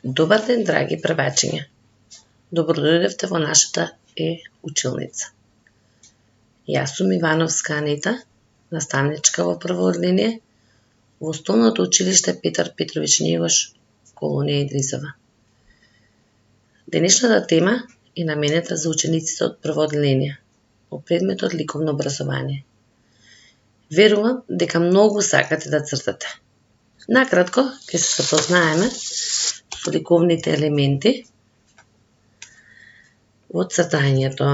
Добар ден, драги превачиња. Добро дојдовте во нашата училница. Јас сум Ивановска Анита, наставничка во прва одлинија во Основното училиште Петар Петрович Његош, колонија Идрисова. Денешната тема е наменета за учениците од прва одлинија по предметот ликовно образование. Верувам дека многу сакате да цртате. Накратко, ќе се запознаеме со ликовните елементи во цртањето.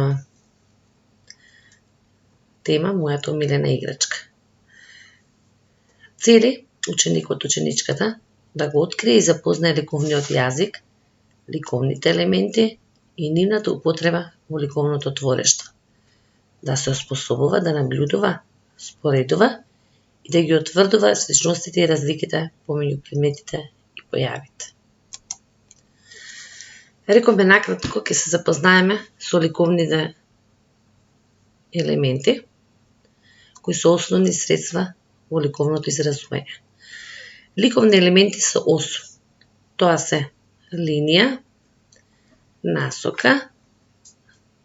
Тема мојата омилена играчка. Цели ученикот ученичката да го открие и запознае ликовниот јазик, ликовните елементи и нивната употреба во ликовното творештво. Да се оспособува да набљудува, споредува и да ги утврдува сличностите и разликите помеѓу предметите и појавите. Рековме накратко ќе се запознаеме со ликовните елементи, кои се основни средства во ликовното изразување. Ликовни елементи се 8. Тоа се линија, насока,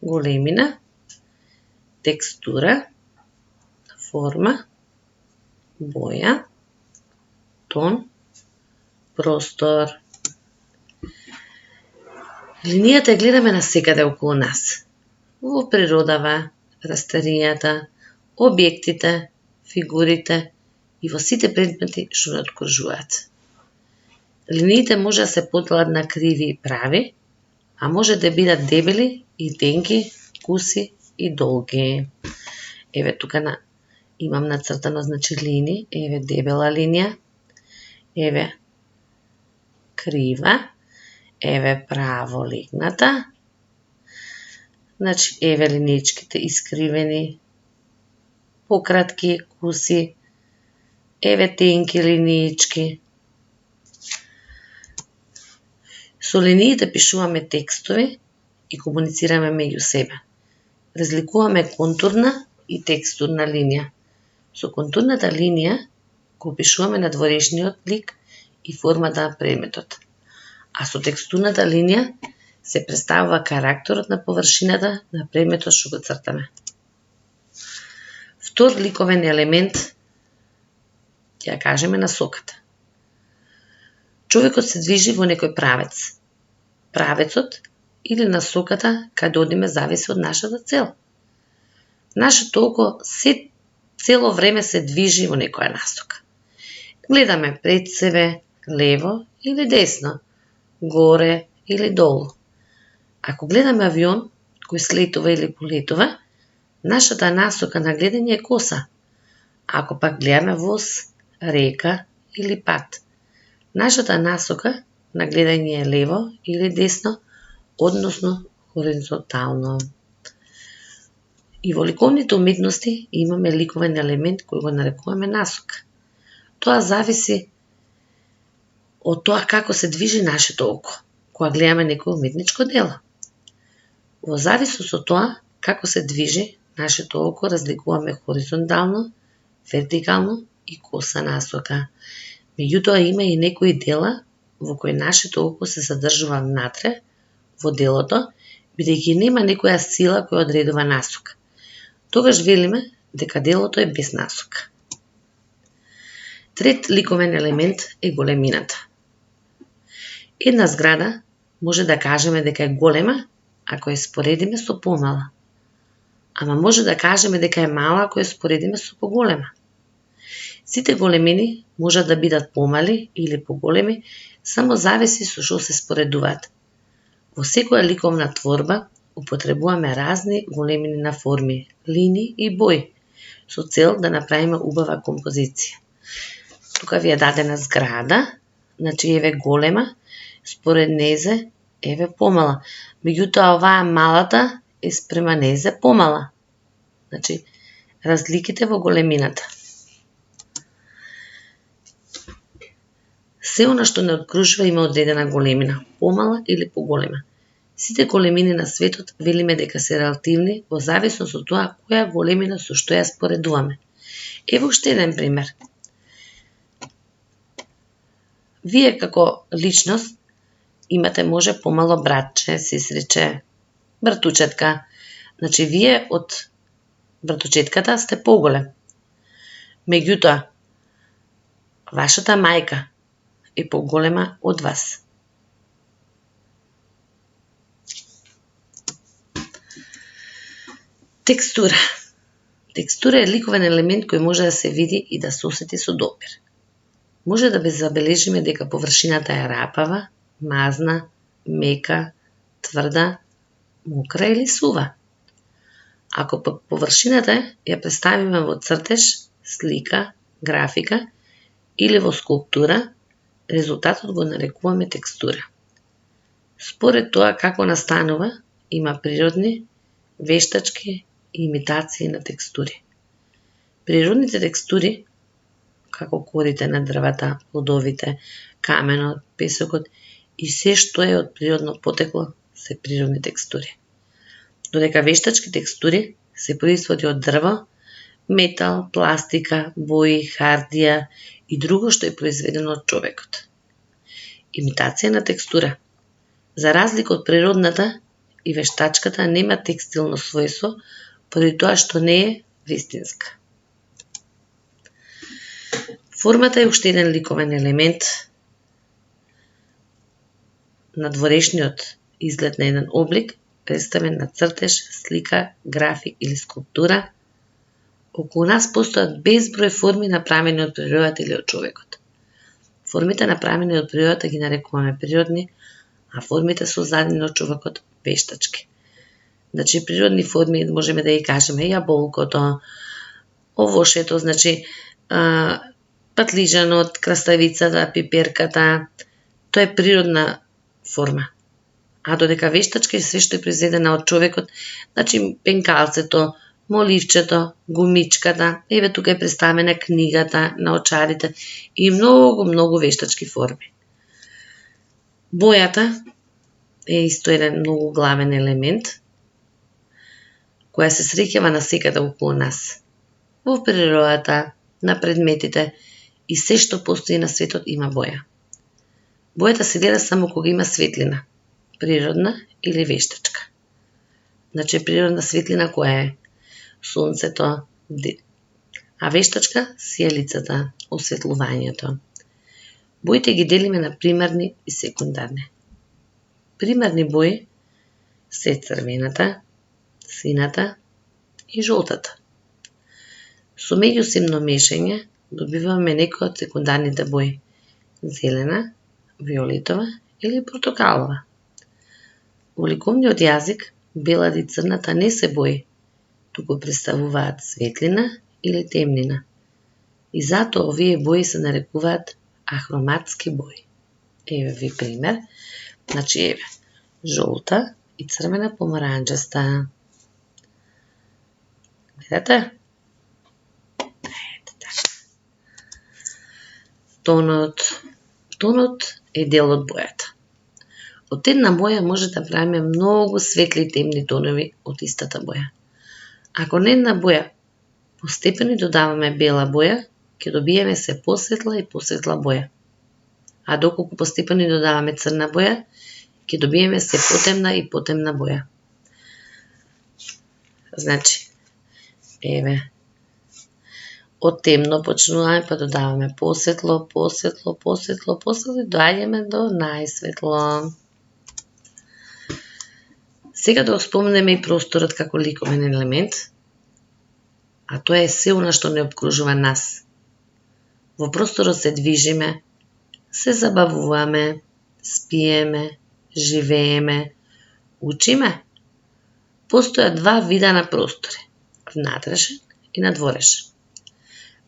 големина, текстура, форма, боја, тон, простор. Линијата ја гледаме насекаде околу нас. Во природава, растаријата, објектите, фигурите и во сите предмети што не откружуваат. Линиите може да се поделат на криви и прави, а може да бидат дебели и тенки, куси и долги. Еве тука имам нацртано линии, еве дебела линија, еве крива, еве право легната, еве линиичките искривени, пократки куси, еве тенки линиички. Со линиите пишуваме текстови и комуницираме меѓу себе. Разликуваме контурна и текстурна линија. Со контурната линија го пишуваме надворешниот лик и формата на предметот, а со текстурната линија се представува карактерот на површината на предметот што го цртаме. Втор ликовен елемент, ќе кажеме насоката. Човекот се движи во некој правец. Правецот или насоката каде одиме зависи од нашата цел. Нашето око цело време се движи во некоја насока. Гледаме пред себе, лево или десно, горе или долу. Ако гледаме авион кој слетува или полетува, нашата насока на гледање е коса. Ако пак гледаме воз, река или пат, нашата насока на гледање е лево или десно, односно хоризонтално. И во ликовните уметности имаме ликовен елемент кој го нарекуваме насока. Тоа зависи од тоа како се движи нашето око, кога гледаме некој уметничко дело. Во зависност од тоа како се движи нашето око, разликуваме хоризонтално, вертикално и коса насока. Меѓутоа има и некои дела во кои нашето око се задржува внатре во делото, бидејќи нема некоја сила која одредува насока. Тогаш велиме дека делото е без насока. Трет ликовен елемент е големината. Една зграда може да кажеме дека е голема ако ја споредиме со помала. Ама може да кажеме дека е мала ако ја споредиме со поголема. Сите големини можат да бидат помали или поголеми, само зависи со што се споредуваат. Во секоја ликовна творба употребуваме разни големини на форми, линии и бои, со цел да направиме убава композиција. Тука ви е дадена зграда, еве голема, според незе еве помала. Меѓутоа оваа малата е спрема незе помала. Разликите во големината. Се она што не откружува има одредена големина, помала или поголема. Сите големини на светот велиме дека се релативни во зависност од тоа која големина со што ја споредуваме. Ево уште еден пример. Вие како личност имате може помало братче, сестриче, братучетка. Значи, вие од братучетката сте поголем. Меѓутоа, вашата мајка е поголема од вас. Текстура. Текстура е ликовен елемент кој може да се види и да се осети со допир. Може да забележиме дека површината е рапава, мазна, мека, тврда, мокра или сува. Ако површината ја представиме во цртеж, слика, графика или во скулптура, резултатот го нарекуваме текстура. Според тоа како настанува, има природни, вештачки и имитации на текстури. Природните текстури, како корите на дрвата, плодовите, каменот, песокот и се што е од природно потекло, се природни текстури. Додека вештачки текстури се производи од дрво, метал, пластика, бои, хардија и друго што е произведено од човекот. Имитација на текстура. За разлика од природната и вештачката нема текстилно својство, поради тоа што не е вистинска. Формата е уште еден ликовен елемент. Надворешниот изглед на еден облик, представен на цртеж, слика, график или скулптура. Околу нас постојат безброј форми направени од природата или од човекот. Формите направени од природата ги нарекуваме природни, а формите создадени од човекот вештачки. Значи, природни форми можеме да ги кажеме јаболкото, овошето, значи патлижанот, краставицата, пиперката, тоа е природна форма. А додека вештачка е све што е произведено од човекот, значи пенкалцето, моливчето, гумичката, еве тука е представена книгата, наочарите и многу вештачки форми. Бојата е исто еден многу главен елемент, која се среќава насекаде околу нас. Во природата, на предметите и се што постои на светот има боја. Бојата се гледа само кога има светлина, природна или вештачка. Значи, природна светлина која е сонцето, а вештачка сијалицата, осветлувањето. Боите ги делиме на примарни и секундарни. Примарни бои се црвената, сината и жолтата. Со меѓусебно мешање добиваме некои од секундарните бои: зелена, виолетова или портокалова. Во ликовниот јазик белата и црната не се бои, туку представуваат светлина или темнина. И затоа овие бои се нарекуваат ахроматски бои. Еве ви пример. Значи, еве, жолта и црвена помаранџаста. Гледате? Ете така. Тонот е дел од бојата. Од една боја може да правиме многу светли и темни тонови од истата боја. Ако на една боја постепено додаваме бела боја, ќе добиеме се посветла и посветла боја. А доколку постепено додаваме црна боја, ќе добиеме се потемна и потемна боја. Значи, еве, од темно почнуваме, па додаваме посветло и доаѓаме до најсветло. Сега да споменеме и просторот како ликовен елемент, а тоа е се она што не обкружува нас. Во просторот се движиме, се забавуваме, спиеме, живееме, учиме. Постојат два вида на простори: внатрешен и надворешен.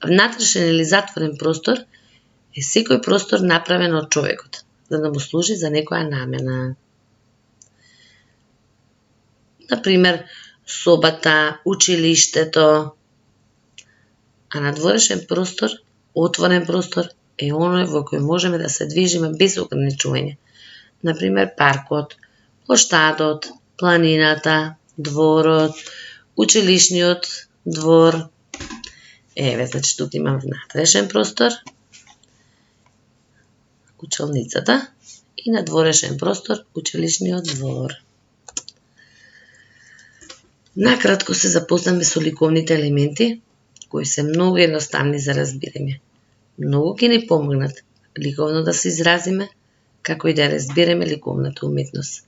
Внатрешен или затворен простор е секој простор направен од човекот, за да му служи за некоја намена. Например, собата, училиштето. А надворешен простор, отворен простор, е оној во кој можеме да се движиме без ограничување. Например, паркот, плоштадот, планината, дворот, училишниот двор. Еве, значи, тука имам внатрешен простор, училницата, и надворешен простор училишниот двор. Накратко се запознаме со ликовните елементи, кои се многу едноставни за разбирање. Многу ќе ни помогнат ликовно да се изразиме, како и да разбереме ликовната уметност.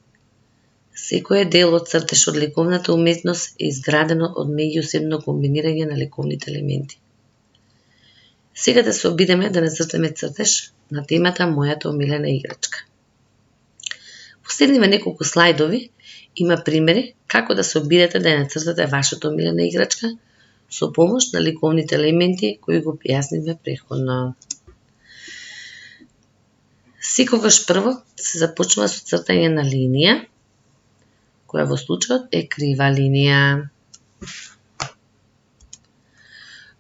Секој дел од цртеж од ликовната уметност е изградено од меѓусебно комбинирање на ликовните елементи. Сега да се обидеме да нацртаме цртеж на темата Мојата омилена играчка. Последниве неколку слајдови има примери како да се обидете да ја нацртате вашата омилена играчка со помош на ликовните елементи кои го појаснивме претходно. Секогаш прво се започнува со цртање на линија, која во случајот е крива линија.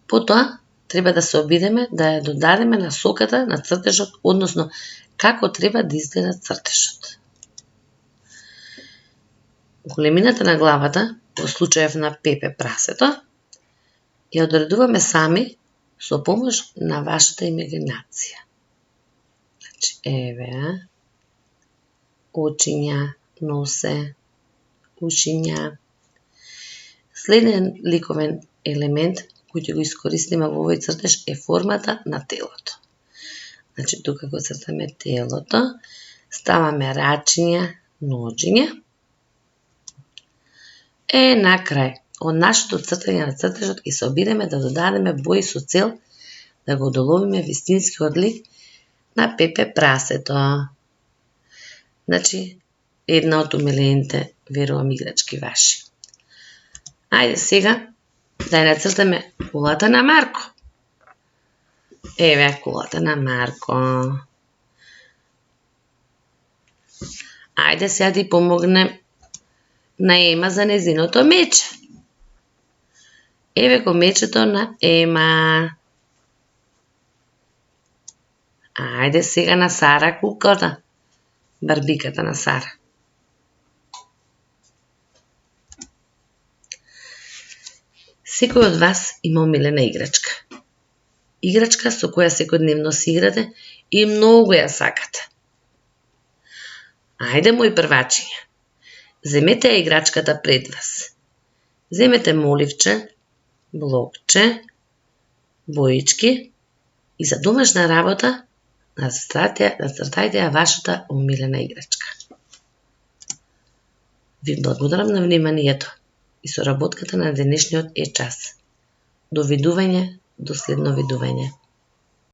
Потоа, треба да се обидеме да ја додадеме насоката на цртежот, односно како треба да изгледа цртежот. Големината на главата, во случајов на Пепе прасето, ја одредуваме сами со помош на вашата имагинација. Значи, еве, очиња, носе, ушиња. Следен ликовен елемент кој ќе го искористиме во овој цртеж е формата на телото. Значи, тука го цртаме телото, ставаме рачиња, ножиња. На крај, од нашето цртање на цртежот ќе се обидеме да додадеме бои со цел да го доловиме вистинскиот лик на Пепе прасето. Значи, една од умилените, верувам, играчки ваши. Ајде сега да ја нацртаме кулата на Марко. Еве кулата на Марко. Ајде сега да помогне на Ема за незиното мече. Еве го мечето на Ема. Ајде сега на Сара куклата, барбиката на Сара. Секој од вас има омилена играчка. Играчка со која секојдневно си играте и многу ја сакате. Ајде, мои првачиња, земете ја играчката пред вас. Земете моливче, блокче, боички и за домашна работа нацртајте ја вашата омилена играчка. Ви благодарам на вниманието и соработката на денешниот час. До видување, до следно видување.